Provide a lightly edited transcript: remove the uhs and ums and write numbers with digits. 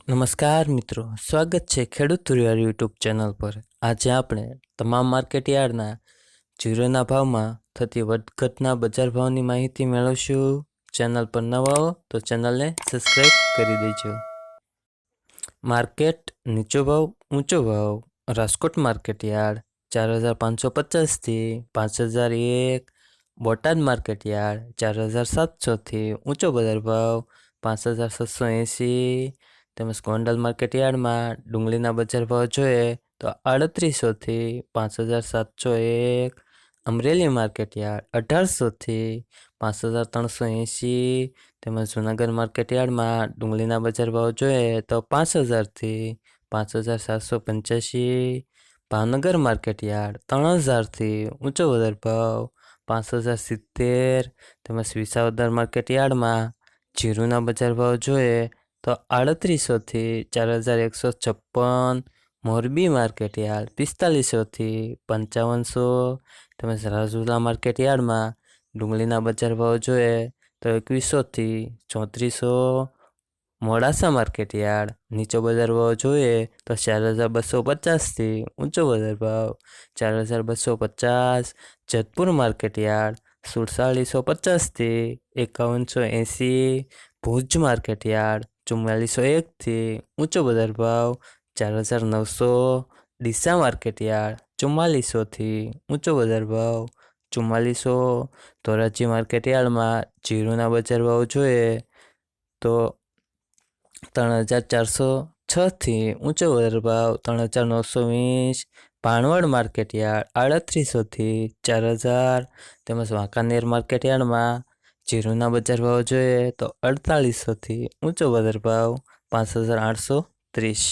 નમસ્કાર મિત્રો, સ્વાગત છે ખેડૂત તુરિયાર યુટ્યુબ ચેનલ પર। આજે આપણે તમામ માર્કેટ યાર્ડના જીરુના ભાવમાં થતી વધઘટના બજાર ભાવની માહિતી મેળવશું। ચેનલ પર નવા હો તો ચેનલને સબસ્ક્રાઈબ કરી દેજો। માર્કેટ નીચો ભાવ ઊંચો ભાવ। રાજકોટ માર્કેટ યાર્ડ 4550 થી 5001। બોટાદ માર્કેટ યાર્ડ 4700 થી ઊંચો બજાર ભાવ 5780। તેમજ ગોંડલ માર્કેટ યાર્ડમાં ડુંગળીના બજાર ભાવ જોઈએ તો 3800 થી 5701। અમરેલી માર્કેટ યાર્ડ 1800 થી 5380। તેમજ જૂનાગઢ માર્કેટ યાર્ડમાં ડુંગળીના બજાર ભાવ જોઈએ તો 5000 થી 5785। ભાવનગર માર્કેટ યાર્ડ 3000 થી ઊંચો બજાર ભાવ 5070। તેમજ વિસાવદર માર્કેટ યાર્ડમાં જીરુના બજાર ભાવ જોઈએ તો 3800 થી 4156। મોરબી માર્કેટ યાર્ડ 4500 થી 5500। તેમજ રાજુલા માર્કેટ યાર્ડમાં ડુંગળીના બજાર ભાવ જોઈએ તો 2100 થી 3400। મોડાસા માર્કેટ યાર્ડ નીચો બજાર ભાવ જોઈએ તો 4250 થી ઊંચો બજાર ભાવ 4250। જેતપુર માર્કેટ યાર્ડ 4750 થી 5180। ભુજ માર્કેટ યાર્ડ 4401 થી ઊંચો બજાર ભાવ 4900। ડીસા માર્કેટ યાર્ડ 4400 થી ઊંચો બજાર ભાવ 4400। ધોરાજી માર્કેટ યાર્ડમાં જીરુના બજાર ભાવ જોઈએ તો 3406 થી ઊંચો બજાર ભાવ 3920। ભાણવડ માર્કેટ યાર્ડ 3800 થી 4000। તેમજ વાંકાનેર માર્કેટ યાર્ડમાં જીરુના બજાર ભાવ જોઈએ તો 4800 થી ઊંચો બજાર ભાવ 5830।